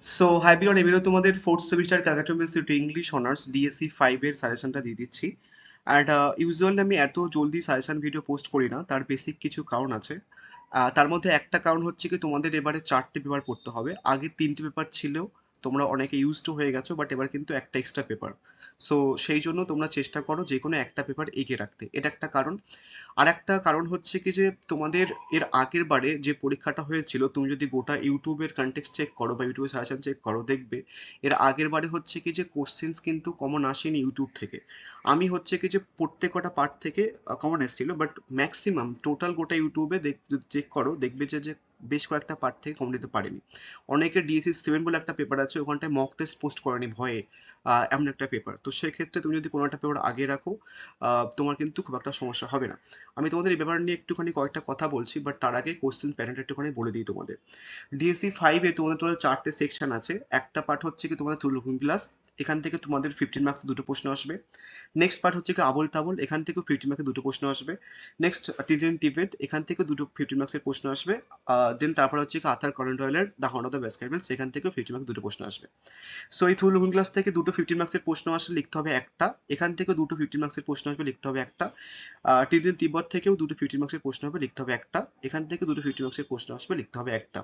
So high বিয়ন, এবারে তোমাদের ফোর্থ সেমিস্টার ক্যাকাটোমেসিটি ইংলিশ অনার্স ডিএসসি 5 এর সাজেশনটা দিয়ে দিচ্ছি। অ্যান্ড ইউজুয়ালি আমি এত জলদি সাজেশন ভিডিও পোস্ট করি না, তার বেসিক কিছু কারণ আছে। তার মধ্যে একটা কারণ হচ্ছে কি, তোমাদের এবারে 4টে পেপার পড়তে হবে। আগে 3টে পেপার ছিল, তোমরা অনেকে ইউজ টু হয়ে গেছো, বাট এবার কিন্তু একটা এক্সট্রা পেপার। সো সেই জন্য তোমরা চেষ্টা করো যে কোনো একটা পেপার এগিয়ে রাখতে, এটা একটা কারণ। আর একটা কারণ হচ্ছে কি যে তোমাদের এর আগের বারে যে পরীক্ষাটা হয়েছিল, তুমি যদি গোটা ইউটিউবের কন্টেক্সট চেক করো বা ইউটিউবের সাজেশন চেক করো, দেখবে এর আগের বারে হচ্ছে কি যে কোশ্চেন্স কিন্তু কমন আসেনি ইউটিউব থেকে। আমি হচ্ছে কি যে প্রত্যেকটা পার্ট থেকে কমন এসেছিল, বাট ম্যাক্সিমাম টোটাল গোটা ইউটিউবে চেক করো, দেখবে যে বেশ কয়েকটা পার্ট থেকে কমন দিতে পারেনি। অনেকে ডিএসসি 7 বলে একটা পেপার আছে, ওখানটায় মক টেস্ট পোস্ট করেনি ভয়ে। এমন একটা পেপার, তো সেক্ষেত্রে তুমি যদি কোনো একটা পেপার আগে রাখো, তোমার কিন্তু খুব একটা সমস্যা হবে না। আমি তোমাদের এই ব্যাপার নিয়ে একটুখানি কয়েকটা কথা বলছি, বাট তার আগে কোশ্চেন প্যাটার্নটা একটুখানি বলে দিই তোমাদের। ডিএসসি 5-এ তোমাদের টোটাল 4টে সেকশন আছে। একটা পার্ট হচ্ছে কি তোমাদের লুকিং গ্লাস, এখান থেকে তোমাদের 15 মার্কস দুটো প্রশ্ন আসবে। নেক্সট পার্ট হচ্ছে কি আবোল তাবোল, এখান থেকেও 15 মার্কের দুটো প্রশ্ন আসবে। নেক্সট টিটেন টিভেট, এখান থেকে দুটো 15 মার্কসের প্রশ্ন আসবে। দেন তারপর হচ্ছে কি আথার করেন্ট অয়েলের the horn of the basketball, সেখান থেকেও 15 মার্কস দুটো প্রশ্ন আসবে। সো এই থ্রু লুকিং গ্লাস থেকে দুটো 15 মার্কসের প্রশ্ন আসলে লিখতে হবে একটা, এখান থেকে দুটো 15 মার্কসের প্রশ্ন আসবে, লিখতে হবে একটা। টিটেন তিব্বত থেকেও দুটো 15 মার্কসের প্রশ্ন হবে, লিখতে হবে একটা। এখান থেকে দুটো 15 মার্কসের প্রশ্ন আসবে, লিখতে হবে একটা।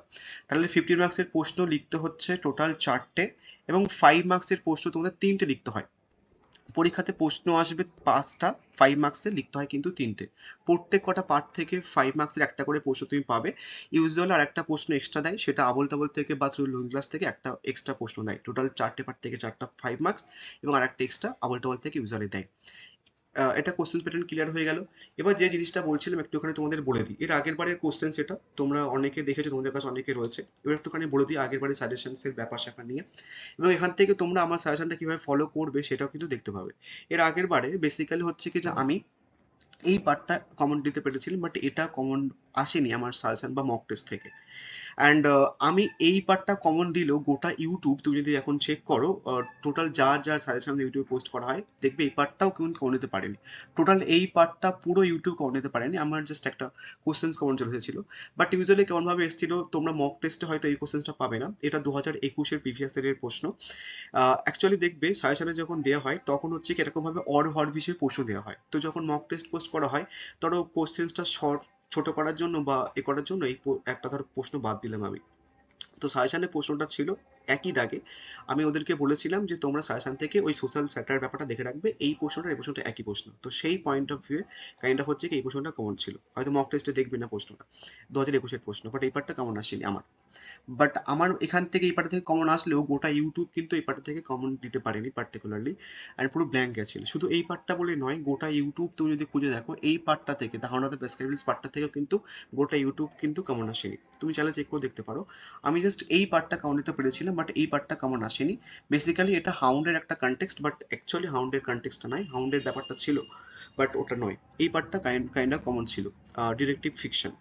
তাহলে 15 মার্কসের প্রশ্ন লিখতে হচ্ছে টোটাল 4টে, এবং 5 মার্কসের প্রশ্ন তোমাদের 3টে লিখতে হয়। পরীক্ষাতে প্রশ্ন আসবে 5টা, 5 মার্কসের লিখতে হয় কিন্তু 3টে। প্রত্যেক কটা পার্ট থেকে 5 মার্কসের একটা করে প্রশ্ন তুমি পাবে। ইউজুয়ালি আর একটা প্রশ্ন এক্সট্রা দেয়, সেটা আবোল তাবোল থেকে বা থ্রু লুকিং গ্লাস থেকে একটা এক্সট্রা প্রশ্ন দেয়। টোটাল 4টে পার্ট থেকে 4টা 5 মার্কস, এবং আর একটা এক্সট্রা আবোল তাবোল থেকে ইউজুয়ালি দেয়। এটা কোশ্চেন প্যাটার্ন ক্লিয়ার হয়ে গেল। এবার যে জিনিসটা বলছিলাম একটুখানি তোমাদের বলে দিই, এর আগের বারের কোশ্চেন সেটা তোমরা অনেকে দেখেছো, তোমাদের কাছে অনেকে রয়েছে। এবার একটুখানি বলে দিই আগের বারের সাজেশনসের ব্যাপার স্যাপার নিয়ে, এবং এখান থেকে তোমরা আমার সাজেশনটা কিভাবে ফলো করবে সেটাও কিন্তু দেখতে পাবে। এর আগের বারে বেসিক্যালি হচ্ছে কি যে আমি এই পার্টটা কমন দিতে পেরেছিলাম, বাট এটা কমন আসেনি আমার সাজেশন বা মক টেস্ট থেকে। অ্যান্ড আমি এই পার্টটা কমন দিলেও গোটা ইউটিউব তুমি যদি এখন চেক করো, টোটাল যার সাজেশন ইউটিউবে পোস্ট করা হয়, দেখবে এই পার্টটাও কেউ কমন নিতে পারেনি। টোটাল এই পার্টটা পুরো ইউটিউব কমন নিতে পারেনি, আমার জাস্ট একটা কোশ্চেন্স কমন চলে এসেছিল। বাট ইউজুয়ালি কেমনভাবে এসেছিল, তোমরা মক টেস্টে হয়তো এই কোশ্চেন্সটা পাবে না, এটা 2021-এর প্রিভিয়াস ইয়ারের প্রশ্ন। অ্যাকচুয়ালি দেখবে সাজেশনে যখন দেওয়া হয় তখন হচ্ছে কি এরকমভাবে অর হর বিষয়ে প্রশ্ন দেওয়া হয়, তো যখন মক টেস্ট পোস্ট করা হয়, ধরো কোশ্চেন্সটা শর্ট ছোট করার জন্য বা করার জন্য একটা ধরো প্রশ্ন বাদ দিলাম আমি। তো সাজেশানের প্রশ্নটা ছিল একই দাগে। আমি ওদেরকে বলেছিলাম যে তোমরা সাজেশান থেকে ওই সোশ্যাল স্যাটার ব্যাপারটা দেখে রাখবে, এই প্রশ্নটা এই প্রশ্নটা একই প্রশ্ন। তো সেই point of view kind of হচ্ছে কি এই প্রশ্নটা কমন ছিল, হয়তো মক টেস্টে দেখবে না প্রশ্নটা, 2021-এর প্রশ্ন, বাট এই পার্টটা কেমন আসেনি আমার। বাট আমার এখান থেকে এই পার্ট থেকে কমন আসলেও গোটা ইউটিউব কিন্তু এই পার্ট থেকে কমন দিতে পারেনি পার্টিকুলারলি, অ্যান্ড পুরো ব্ল্যাঙ্ক গেছিল। শুধু এই পার্টটা বলে নয়, গোটা ইউটিউব তুমি যদি খুঁজে দেখো এই পার্টটা থেকে, দ্য হাউন্ড অফ দ্য প্রেসক্রাইবলস পার্টটা থেকেও কিন্তু গোটা ইউটিউব কিন্তু কমন আসেনি। তুমি চাইলে চেক করে দেখতে পারো। আমি জাস্ট এই পার্টটা কমন দিতে পেরেছিলাম, বাট এই পার্টটা কমন আসেনি। বেসিক্যালি এটা হাউন্ডের একটা কনটেক্সট, বাট অ্যাকচুয়ালি হাউন্ডের কনটেক্সটটা নয়, হাউন্ডের ব্যাপারটা ছিল, বাট ওটা নয়। এই পার্টটা কাইন্ড অফ কমন ছিল, ডিরেক্টিভ ফিকশন।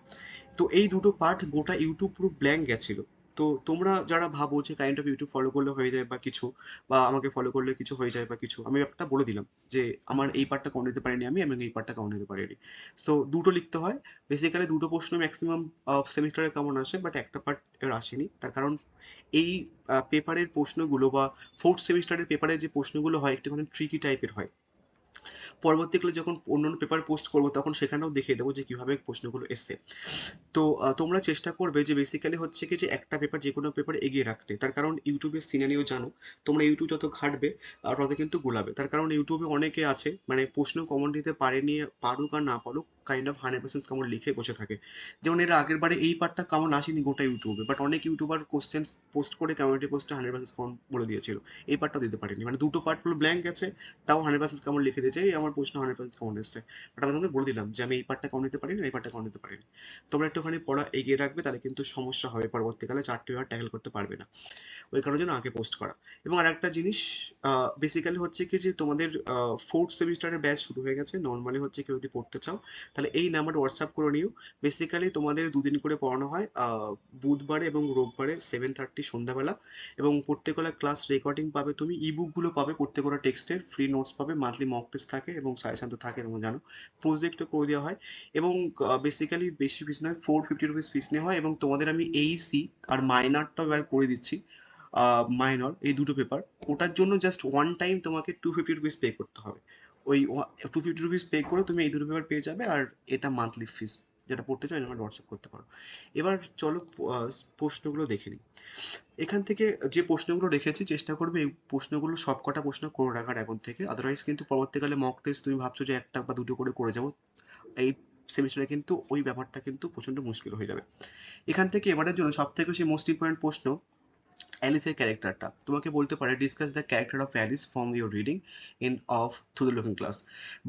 তো এই দুটো পার্ট গোটা ইউটিউব পুরো ব্ল্যাঙ্ক গেছিল। তো তোমরা যারা ভাবো যে কাইন্ড অফ ইউটিউব ফলো করলে হয়ে যায় বা কিছু, বা আমাকে ফলো করলে কিছু হয়ে যায় বা কিছু, আমি একটা বলে দিলাম যে আমার এই পার্টটা কমন নিতে পারিনি আমি এই পার্টটা কমন নিতে পারিনি। তো দুটো লিখতে হয়। বেসিক্যালি দুটো প্রশ্ন ম্যাক্সিমাম সেমিস্টারে কমন আসে, বাট একটা পার্ট এর আসেনি, তার কারণ এই পেপারের প্রশ্নগুলো বা ফোর্থ সেমিস্টারের পেপারে যে প্রশ্নগুলো হয় একটুখানি ট্রিকি টাইপের হয়। পরবর্তীকালে যখন অন্যান্য পেপার পোস্ট করবো তখন সেখানেও দেখিয়ে দেবো যে কিভাবে প্রশ্নগুলো এসছে। তো তোমরা চেষ্টা করবে যে বেসিক্যালি হচ্ছে কি যে একটা পেপার যে কোনো পেপার এগিয়ে রাখতে, তার কারণ ইউটিউবের সিনারিও জানো, তোমরা ইউটিউব যত ঘাটবে তত কিন্তু গোলাবে। তার কারণ ইউটিউবে অনেকে আছে মানে প্রশ্ন কমন দিতে পারেনি, পারুক আর না পারুক কাইন্ড অফ 100% কমন লিখে বসে থাকে। যেমন এর আগের বারে এই পার্টটা কমন আসেনি গোটা ইউটিউবে, বাট অনেক ইউটিউবার কোশ্চেন পোস্ট করে কমিউনিটি পোস্টে 100% কমন বলে দিয়েছিল, এই পার্টটা দিতে পারেনি, মানে দুটো পার্ট পুরো ব্ল্যাঙ্ক আছে, তাও 100% কমন লিখে দিয়েছে এই আমার প্রশ্ন 100% কমন এসছে। বাট আমি তোমাদের বলে দিলাম যে আমি এই পার্টটা কমন নিতে পারিনি, এই পার্টটা কমন নিতে পারিনি। তোমরা একটুখানি পড়া এগিয়ে রাখবে, তাহলে কিন্তু সমস্যা হবে পরবর্তীকালে, 4টে পেপার ট্যাকেল করতে পারবে না। ওই কারণের জন্য আগে পোস্ট করা। এবং আরেকটা জিনিস বেসিক্যালি হচ্ছে কি যে তোমাদের ফোর্থ সেমিস্টারের ব্যাচ শুরু হয়ে গেছে। নর্মালি হচ্ছে কেউ যদি পড়তে চাও তাহলে এই নাম্বার হোয়াটসঅ্যাপ করে নিও। বেসিক্যালি তোমাদের দুদিন করে পড়ানো হয়, বুধবারে এবং রোববারে 7:30 সন্ধ্যাবেলা, এবং প্রত্যেকটা ক্লাস রেকর্ডিং পাবে, তুমি ইবুকগুলো পাবে, প্রত্যেকটা টেক্সটের ফ্রি নোটস পাবে, মান্থলি মক টেস্ট থাকে এবং সাজেশন তো থাকে তোমরা জানো, প্রজেক্টও করে দেওয়া হয়। এবং বেসিক্যালি বেশি ফিস নয়, 450 রুপিস ফিস নেওয়া হয়, এবং তোমাদের আমি এইসি আর মাইনারটাও এবার করে দিচ্ছি। মাইনর, এই দুটো পেপার, ওটার জন্য জাস্ট ওয়ান টাইম তোমাকে 250 রুপিস পে করতে হবে। ওই 250 রুপিস পে করে তুমি এই দুটো পেপার পেয়ে যাবে, আর এটা মান্থলি ফিস। যেটা পড়তে চাও এটা হোয়াটসঅ্যাপ করতে পারো। এবার চলো প্রশ্নগুলো দেখে নিই। এখান থেকে যে প্রশ্নগুলো রেখেছি চেষ্টা করবে এই প্রশ্নগুলো সবকটা প্রশ্ন করে রাখার এখন থেকে, আদারওয়াইজ কিন্তু পরবর্তীকালে মক টেস্ট তুমি ভাবছো যে একটা বা দুটো করে যাবো, এই সেমিস্টারে কিন্তু ওই ব্যাপারটা কিন্তু প্রচন্ড মুশকিল হয়ে যাবে। এখান থেকে এবারের জন্য সব থেকে বেশি মোস্ট ইম্পর্টেন্ট প্রশ্ন অ্যালিসের ক্যারেক্টারটা তোমাকে বলতে পারে, discuss the character of Alice from your reading in of through the looking glass.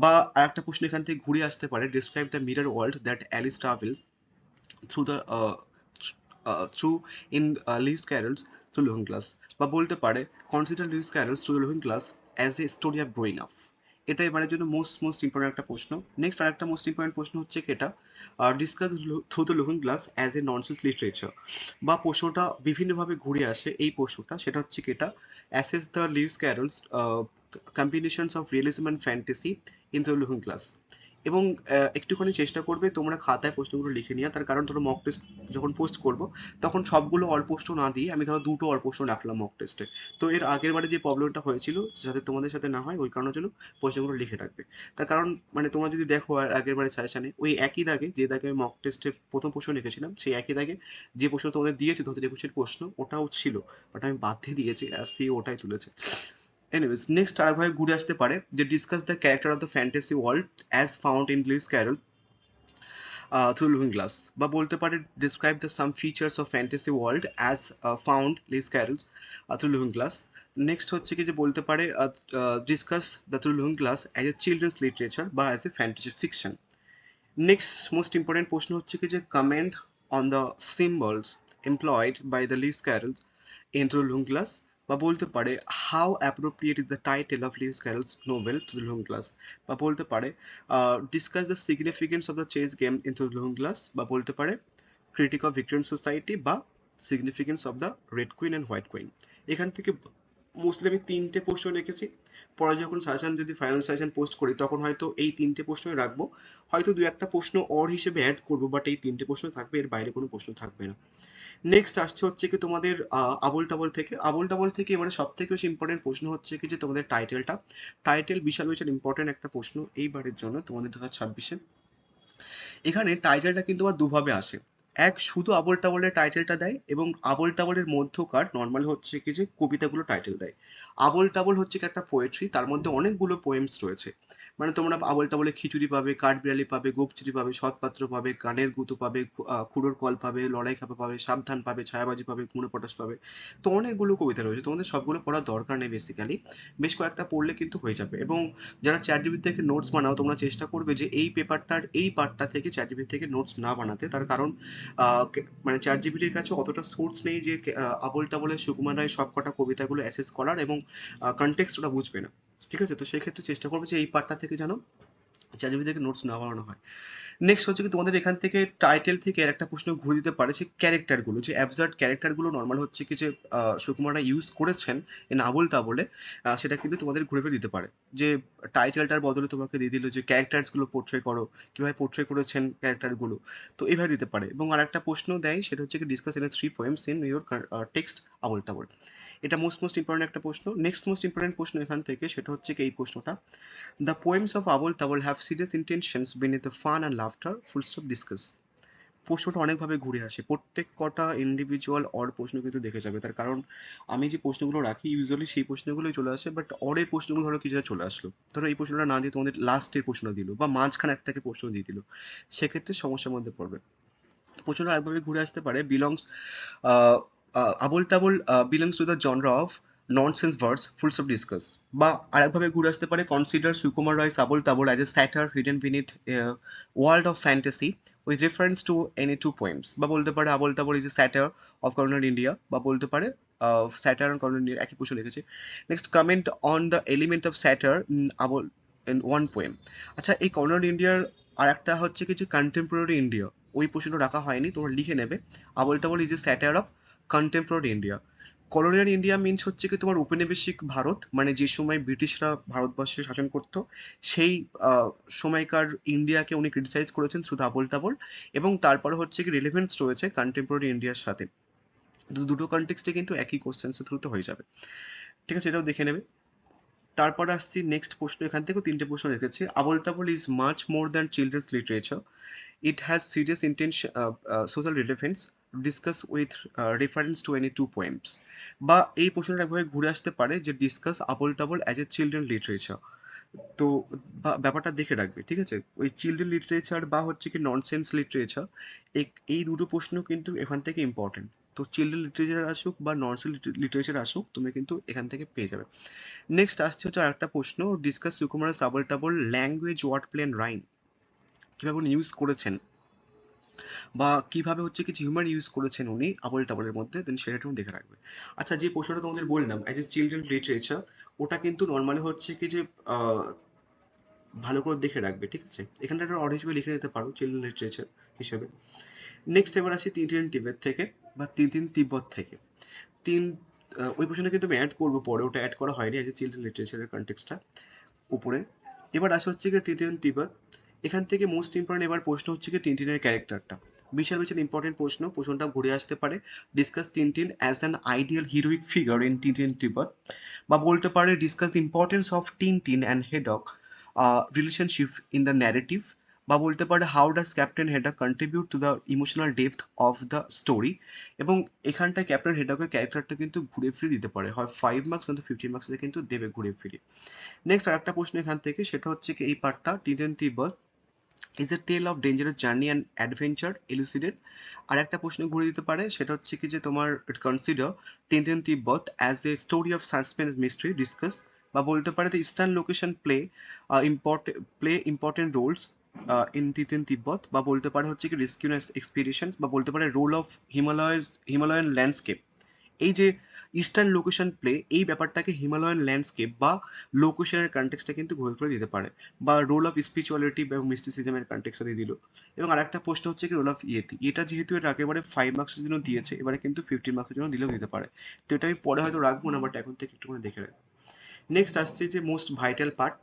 বা আরেকটা প্রশ্ন এখান থেকে ঘুরে আসতে পারে, describe the mirror world that Alice travels through the through in Lewis Carroll's through looking glass. বা বলতে পারে, consider Lewis Carroll's through the looking glass as a story of growing up. এটা এবারের জন্য মোস্ট ইম্পর্টেন্ট একটা প্রশ্ন। Next আরেকটা most important প্রশ্ন হচ্ছে কি এটা, discuss through the looking glass as A nonsense literature. বা প্রশ্নটা বিভিন্নভাবে ঘুরে আসে এই প্রশ্নটা, সেটা হচ্ছে কি এটা, assess the Lewis Carroll's combinations of realism and fantasy in the looking glass. এবং একটুখানি চেষ্টা করবে তোমরা খাতায় প্রশ্নগুলো লিখে নিয়ে, তার কারণ ধরো মক টেস্ট যখন পোস্ট করবো তখন সবগুলো অল প্রশ্ন না দিয়ে আমি ধরো দুটো অল প্রশ্ন রাখলাম মক টেস্টে। তো এর আগের বারে যে প্রবলেমটা হয়েছিল যাতে তোমাদের সাথে না হয় ওই কারণের জন্য প্রশ্নগুলো লিখে রাখবে। তার কারণ মানে তোমরা যদি দেখো আগের বারে সাজেশানে ওই একই দাগে যে দাগে আমি মক টেস্টের প্রথম প্রশ্ন লিখেছিলাম সেই একই দাগে যে প্রশ্ন তোমাদের দিয়েছে 2021-এর প্রশ্ন ওটাও ছিল, বাট আমি বাদ দিয়ে দিয়েছি আর সি ওটাই তুলেছে। এনিওয়েজ নেক্সট আরেকভাবে ঘুরে আসতে পারে যে discuss the character of the fantasy world as found in Lewis Carroll through looking glass. বা বলতে পারে, describe the some features of fantasy world as found Lewis Carroll's through looking glass. Next হচ্ছে কি যে বলতে পারে, discuss the through looking glass as a children's literature বা as a fantasy fiction. Next most important প্রশ্ন হচ্ছে কি যে comment on the symbols employed by the Lewis Carroll in the Lung class। বা বলতে পারে, how appropriate is the title of Lewis Carroll's novel to the looking glass. বা বলতে পারে, discuss the significance of the chess game in to looking glass. বা বলতে পারে, critique of Victorian society বা significance of the Red Queen and White Queen. এখান থেকে mostly আমি তিনটে প্রশ্ন রেখেছি। পরে যখন সাজেশন যদি ফাইনাল সাজেশন পোস্ট করি তখন হয়তো এই তিনটে প্রশ্নই রাখবো, হয়তো দু একটা প্রশ্ন অর হিসেবে অ্যাড করবো, বাট এই তিনটে প্রশ্ন থাকবে, এর বাইরে কোনো প্রশ্ন থাকবে না। নেক্সট আসছে হচ্ছে কি তোমাদের আবোল তাবোল থেকে এবারে সব থেকে বেশি ইম্পর্টেন্ট প্রশ্ন হচ্ছে কি যে তোমাদের টাইটেলটা। টাইটেল বিশাল বিশাল ইম্পর্টেন্ট একটা প্রশ্ন এইবারের জন্য তোমাদের 2026-এ। এখানে টাইটেলটা কিন্তু আবার দুভাবে আসে। এক, শুধু আবোল তাবোলের টাইটেলটা দেয়, এবং আবোল তাবোলের মধ্যকার নর্মাল হচ্ছে কি যে কবিতাগুলো টাইটেল দেয়। আবোল তাবোল হচ্ছে কি একটা পোয়েট্রি, তার মধ্যে অনেকগুলো পোয়েমস রয়েছে। মানে তোমরা আবোল তাবোলে খিচুড়ি পাবে, কাঠবিড়ালি পাবে, গোপচিড়ি পাবে, সৎপাত্র পাবে, গানের গুতো পাবে, খুড়োর কল পাবে, লড়াই খাপা পাবে, সাবধান পাবে, ছায়াবাজি পাবে, কুমড়ো পটাশ পাবে। তো অনেকগুলো কবিতা রয়েছে, তোমাদের সবগুলো পড়ার দরকার নেই বেসিক্যালি, বেশ কয়েকটা পড়লে কিন্তু হয়ে যাবে। এবং যারা চ্যাটজিপিটি থেকে নোটস বানাও তোমরা চেষ্টা করবে যে এই পেপারটার এই পার্টটা থেকে চ্যাটজিপিটি থেকে নোটস না বানাতে, তার কারণ মানে চ্যাটজিপিটির কাছে অতটা সোর্স নেই যে আবোল তাবোলের সুকুমার রায় সব কটা কবিতাগুলো অ্যাসেস করার, এবং কনটেক্সট ওটা বুঝবে না। ঠিক আছে, তো সেক্ষেত্রে চেষ্টা করবে যে এই পার্টটা থেকে যেন চ্যাটজিপিটি থেকে নোটস না বানানো হয়। নেক্সট হচ্ছে কি তোমাদের এখান থেকে টাইটেল থেকে আর একটা প্রশ্ন ঘুরে দিতে পারে যে ক্যারেক্টারগুলো, যে অ্যাবসার্ড ক্যারেক্টারগুলো নর্মাল হচ্ছে কি যে সুকুমাররা ইউজ করেছেন এন আবোল তাবোলে, সেটা কিন্তু তোমাদের ঘুরে ফিরে দিতে পারে। যে টাইটেলটার বদলে তোমাকে দিয়ে দিল যে ক্যারেক্টার্সগুলো পোর্ট্রে করো, কীভাবে পোর্ট্রে করেছেন ক্যারেক্টারগুলো, তো এইভাবে দিতে পারে। এবং আর একটা প্রশ্ন দেয় সেটা হচ্ছে কি discuss in 3 poems in your text Abol Tabol. এটা মোস্ট ইম্পর্টেন্ট একটা প্রশ্ন। নেক্সট মোস্ট ইম্পর্টেন্ট প্রশ্ন এখান থেকে সেটা হচ্ছে কি এই প্রশ্নটা, the poems of Abol Tabol have serious intentions beneath the fun and laughter full stop discuss. প্রশ্নটা অনেকভাবে ঘুরে আসে, প্রত্যেক কটা ইন্ডিভিজুয়াল অর প্রশ্ন কিন্তু দেখে যাবে, তার কারণ আমি যে প্রশ্নগুলো রাখি ইউজুয়ালি সেই প্রশ্নগুলোই চলে আসে, বাট অরের প্রশ্নগুলো ধরো কিছু চলে আসলো, ধরো এই প্রশ্নটা না দিয়ে তোমাদের লাস্টের প্রশ্ন দিল বা মাঝখানে এক থেকে প্রশ্ন দিয়ে দিল, সেক্ষেত্রে সমস্যার মধ্যে পড়বে। প্রশ্নটা একভাবে ঘুরে আসতে পারে, belongs Abol Tabol belongs to the genre of nonsense verse full of discuss. বা আরেকভাবে ঘুরে আসতে পারে, consider Sukumar Ray's Abol Tabol as a satire hidden beneath world of fantasy with reference to any two poems. বা বলতে পারে Abol Tabol is a satire of corner India. বা বলতে পারে স্যাটার অন কর্নার ইন্ডিয়া, একই প্রশ্ন লিখেছে। Next, comment on the element of স্যাটার Abol in one poem. আচ্ছা, এই কর্নার ইন্ডিয়ার আর একটা হচ্ছে কি যে কন্টেম্পোরারি ইন্ডিয়া, ওই প্রশ্নটা রাখা হয়নি, তোমরা লিখে নেবে। Abol Tabol is a satire of contemporary India. Colonial India means হচ্ছে কি তোমার উপনিবেশিক ভারত, মানে যে সময় ব্রিটিশরা ভারতবর্ষে শাসন করত সেই সময়কার ইন্ডিয়াকে উনি ক্রিটিসাইজ করেছেন থ্রু দ্য আবোল তাবোল। এবং তারপরে হচ্ছে কি রিলেভেন্স রয়েছে কন্টেম্পোরারি ইন্ডিয়ার সাথে। দুটো কনটেক্সটে কিন্তু একই কোশ্চেন্সের থ্রুতে হয়ে যাবে। ঠিক আছে, এটাও দেখে নেবে। তারপরে আসছি নেক্সট প্রশ্ন, এখান থেকেও 3টে প্রশ্ন রেখেছি। Abol Tabol is much more than children's literature, it has serious intention, social relevance, discuss with reference to any two poems। বা এই প্রশ্নটা একভাবে ঘুরে আসতে পারে যে ডিসকাস আবোল তাবোল অ্যাজ এ চিলড্রেন লিটারেচার। তো ব্যাপারটা দেখে রাখবে, ঠিক আছে। ওই চিলড্রেন লিটারেচার বা হচ্ছে কি ননসেন্স লিটারেচার, এই দুটো প্রশ্ন কিন্তু এখান থেকে ইম্পর্টেন্ট। তো চিলড্রেন লিটারেচার আসুক বা ননসেন্স লিটারেচার আসুক, তুমি কিন্তু এখান থেকে পেয়ে যাবে। নেক্সট আসছে হচ্ছে আরেকটা প্রশ্ন, discuss Sukumar Abol Tabol language word play and rhyme, কীভাবে উনি ইউজ করেছেন বা কিভাবে হচ্ছে কিছু হিউমার ইউজ করেছেন উনি আবোল তাবোলের মধ্যে, দেন সেটা একটু দেখে রাখবে। আচ্ছা, যে প্রশ্নটা তোমাদের বললাম অ্যাজ এ চিলড্রেন লিটারেচার, ওটা কিন্তু নর্মালি হচ্ছে কি যে ভালো করে দেখে রাখবে, ঠিক আছে। এখানটা একটা অর্ড হিসেবে লিখে নিতে পারো চিলড্রেন লিটারেচার হিসেবে। নেক্সট এবার আসি তিনটিন তিব্বত থেকে বা তিনটিন তিব্বত থেকে। তিন ওই প্রশ্নটা কিন্তু আমি অ্যাড করবো পরে, ওটা অ্যাড করা হয়নি অ্যাজ এ চিলড্রেন লিটারেচারের কনটেক্সটটা উপরে। এবার আসা হচ্ছে কি টিনটিন তিব্বত। এখান থেকে মোস্ট ইম্পর্টেন্ট এবার প্রশ্ন হচ্ছে কি টিনটিনের ক্যারেক্টারটা, বিশাল বিশাল ইম্পর্টেন্ট প্রশ্ন। প্রশ্নটা ঘুরে আসতে পারে, discuss Tintin as an ideal heroic figure in Tintin Tibet, বা বলতে পারে discuss the importance of Tintin and Haddock relationship in the narrative, বা বলতে পারে how does captain Haddock contribute to the emotional depth of the story. এবং এখানটায় captain হেডকের ক্যারেক্টারটা কিন্তু ঘুরে ফিরে দিতে পারে, হয় 5 মার্কস নয়তো 15 মার্কসে কিন্তু দেবে ঘুরে ফিরে। নেক্সট আরেকটা প্রশ্ন এখান থেকে, সেটা হচ্ছে কি এই পার্টটা Tintin Tibet is a tale of dangerous journey and adventure elucidated. আর একটা প্রশ্ন ঘুরে দিতে পারে, সেটা হচ্ছে কি যে তোমার consider Tintin Tibet as a story of suspense mystery discuss, বা বলতে পারে the eastern location important roles in Tintin Tibet, বা বলতে পারে হচ্ছে কি রেস্কিউ এক্সপিডিশন, বা বলতে পারে রোল অফ হিমালয়ান ল্যান্ডস্কেপ। এই যে ইস্টার্ন লোকেশন প্লে, এই ব্যাপারটাকে হিমালয়ান ল্যান্ডস্কেপ বা লোকেশনের কনটেক্সটে কিন্তু ঘুরে ফিরে দিতে পারে, বা রোল অফ স্পিরিচুয়ালিটি এবং মিস্টিসিজমের কনটেক্সটে দিয়ে দিল। এবং আরেকটা প্রশ্ন হচ্ছে কি রোল অফ ইয়েতি, এটা যেহেতু এটা একেবারে 5 মার্কসের জন্য দিয়েছে, এবারে কিন্তু 15 মার্কসের জন্য দিলেও দিতে পারে। তো এটা আমি পরে হয়তো রাখবো না, বাট এখন থেকে একটুখানি দেখে রাখবো। নেক্সট আসছে যে মোস্ট ভাইটাল পার্ট,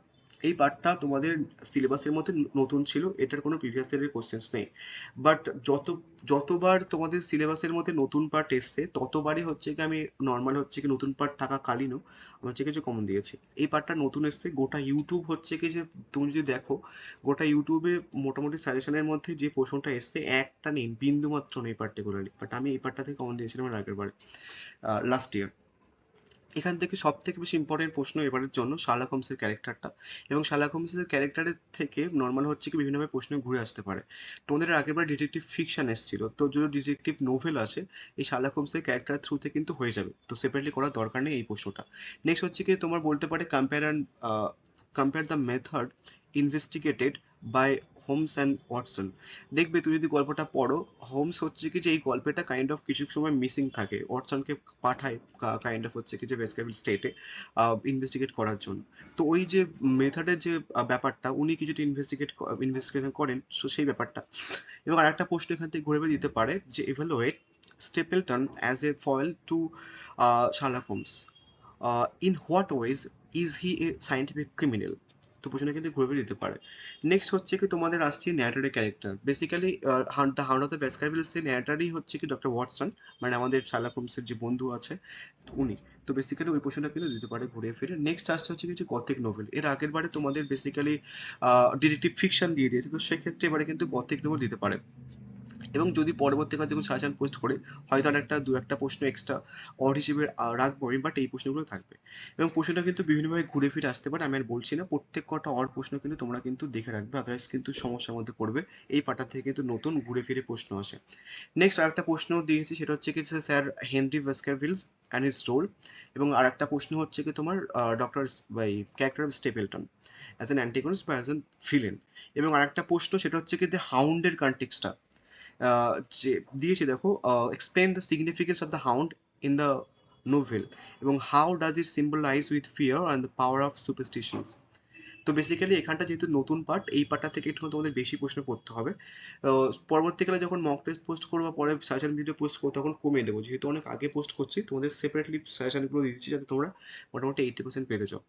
এই পার্টটা তোমাদের সিলেবাসের মধ্যে নতুন ছিল, এটার কোনো প্রিভিয়াস ইয়ারের কোশ্চেন্স নেই। বাট যতবার তোমাদের সিলেবাসের মধ্যে নতুন পার্ট এসছে, ততবারই হচ্ছে কি আমি নর্মাল হচ্ছে কি নতুন পার্ট থাকাকালীনও আমি হচ্ছে কিছু কমন দিয়েছি। এই পার্টটা নতুন এসছে, গোটা ইউটিউব হচ্ছে কি যে তুমি যদি দেখো, গোটা ইউটিউবে মোটামুটি সাজেশনের মধ্যে যে প্রশ্নটা এসছে একটা নেই, বিন্দু মাত্র নেই পার্টিকুলারলি, বাট আমি এই পার্টটা থেকে কমন দিয়েছিলাম এর আগের বার, লাস্ট ইয়ার। এখান থেকে সব থেকে বেশি ইম্পর্টেন্ট প্রশ্ন এবারের জন্য শার্লক হোমসের ক্যারেক্টারটা, এবং শার্লক হোমসের ক্যারেক্টারের থেকে নর্মাল হচ্ছে কি বিভিন্নভাবে প্রশ্ন ঘুরে আসতে পারে। তোমাদের আগেরবার ডিটেকটিভ ফিকশন এসেছিল, তো যদি ডিটেকটিভ নোভেল আসে, এই শার্লক হোমসের ক্যারেক্টার থ্রুতে কিন্তু হয়ে যাবে, তো সেপারেটলি করার দরকার নেই এই প্রশ্নটা। নেক্সট হচ্ছে কি তোমার বলতে পারে compare the method investigated by Holmes and Watson. দেখবে তুমি যদি গল্পটা পড়ো, হোমস হচ্ছে কি যে এই গল্পটা কাইন্ড অফ কিছু সময় মিসিং থাকে, ওয়াটসনকে পাঠায় কাইন্ড অফ হচ্ছে কি যে ভেস্কাবিল স্টেটে ইনভেস্টিগেট করার জন্য। তো ওই যে মেথডের যে ব্যাপারটা, উনি কিছুটা ইনভেস্টিগেশন করেন, সো সেই ব্যাপারটা। এবং আর একটা প্রশ্ন এখান থেকে ঘুরে বেরিয়ে দিতে পারে যে evaluate Stapleton as a foil to Sherlock Holmes, in what ways is he a scientific criminal. তো প্রশ্নটা কিন্তু ঘুরে বেরিয়ে দিতে পারে। নেক্সট হচ্ছে কি তোমাদের আসছে ন্যারেটরের character, basically the hound of the ব্যাসকারভিলসের ন্যারেটারই হচ্ছে কি ডক্টর ওয়াটসন, মানে আমাদের শার্লক হোমসের যে বন্ধু আছে উনি। তো বেসিক্যালি ওই প্রশ্নটা কিন্তু দিতে পারে ঘুরে ফিরে। নেক্সট আসছে হচ্ছে কিছু গথিক নোভেল, এর আগের বারে তোমাদের বেসিক্যালি ডিটেকটিভ ফিকশন দিয়ে দিয়েছে, তো সেক্ষেত্রে এবারে কিন্তু গথিক নোভেল দিতে পারে। এবং যদি পরবর্তীকালে যখন সাজেশন পোস্ট করে, হয়তো আর দু একটা প্রশ্ন এক্সট্রা অড হিসেবে রাখবো আমি, বাট এই প্রশ্নগুলো থাকবে। এবং প্রশ্নটা কিন্তু বিভিন্নভাবে ঘুরে ফিরে আসতে পারে, আমি আর বলছি না, প্রত্যেক কটা অড প্রশ্ন কিন্তু তোমরা কিন্তু দেখে রাখবে, আদারওয়াইজ কিন্তু সমস্যার মধ্যে পড়বে। এই পাটা থেকে কিন্তু নতুন ঘুরে ফিরে প্রশ্ন আসে। নেক্সট আরেকটা প্রশ্ন দিয়েছি, সেটা হচ্ছে কি sir Henry Baskervilles and his role. এবং আরেকটা প্রশ্ন হচ্ছে কি তোমার doctor by character of Stapleton as an antagonist বা অ্যাজ অ্যান ভিলেন। এবং আরেকটা প্রশ্ন সেটা হচ্ছে কি দ্য হাউন্ডের কনটেক্সটটা যে দিয়েছে দেখো, explain the significance of the hound in the novel, এবং how does it symbolize with fear and the power of superstitions. তো বেসিক্যালি এখানটা যেহেতু নতুন পার্ট, এই পার্টটা থেকে একটু তোমাদের বেশি প্রশ্ন করতে হবে। পরবর্তীকালে যখন মক টেস্ট পোস্ট করবো, পরে সাজেশন ভিডিও পোস্ট করবো, তখন কমিয়ে দেবো, যেহেতু অনেক আগে পোস্ট করছি, তোমাদের সেপারেটলি সাজেশনগুলো দিচ্ছি যাতে তোমরা মোটামুটি 80% পেতে চাও,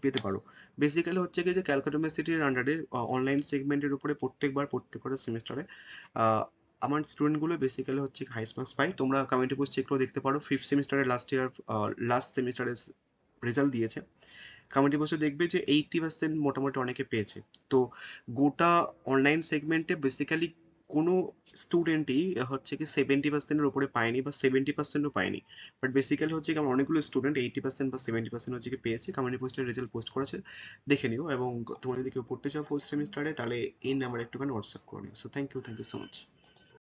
পেতে পারো। বেসিক্যালি হচ্ছে কি যে ক্যালকাটা ইউনিভার্সিটির আন্ডারে অনলাইন সেগমেন্টের উপরে প্রত্যেকবার প্রত্যেকটা সেমিস্টারে আমার স্টুডেন্টগুলো বেসিক্যালি হচ্ছে হাইস্ট মার্কস পাই। তোমরা কমিউনিটি পোস্ট চেক করে দেখতে পারো। ফিফথ সেমিস্টারের লাস্ট সেমিস্টারের রেজাল্ট দিয়েছে। কমিউনিটি পোস্টে দেখবে যে 80% মোটামুটি অনেকে পেয়েছে। তো গোটা অনলাইন সেগমেন্টে বেসিক্যালি কোনো স্টুডেন্টই হচ্ছে কি 70% উপরে পায়নি বা 70%ও পায়নি। বাট বেসিক্যালি হচ্ছে কি আমার অনেকগুলো স্টুডেন্ট 80% বা 70% হচ্ছে কি পেয়েছে। কমিউনিটি পোস্টের রেজাল্ট পোস্ট করেছে, দেখে নিও। এবং তোমরা যদি কেউ পড়তে চাও ফোর্থ সেমিস্টারে, তাহলে এই নাম্বারে একটুখানি হোয়াটসঅ্যাপ করে নিও। So thank you so much.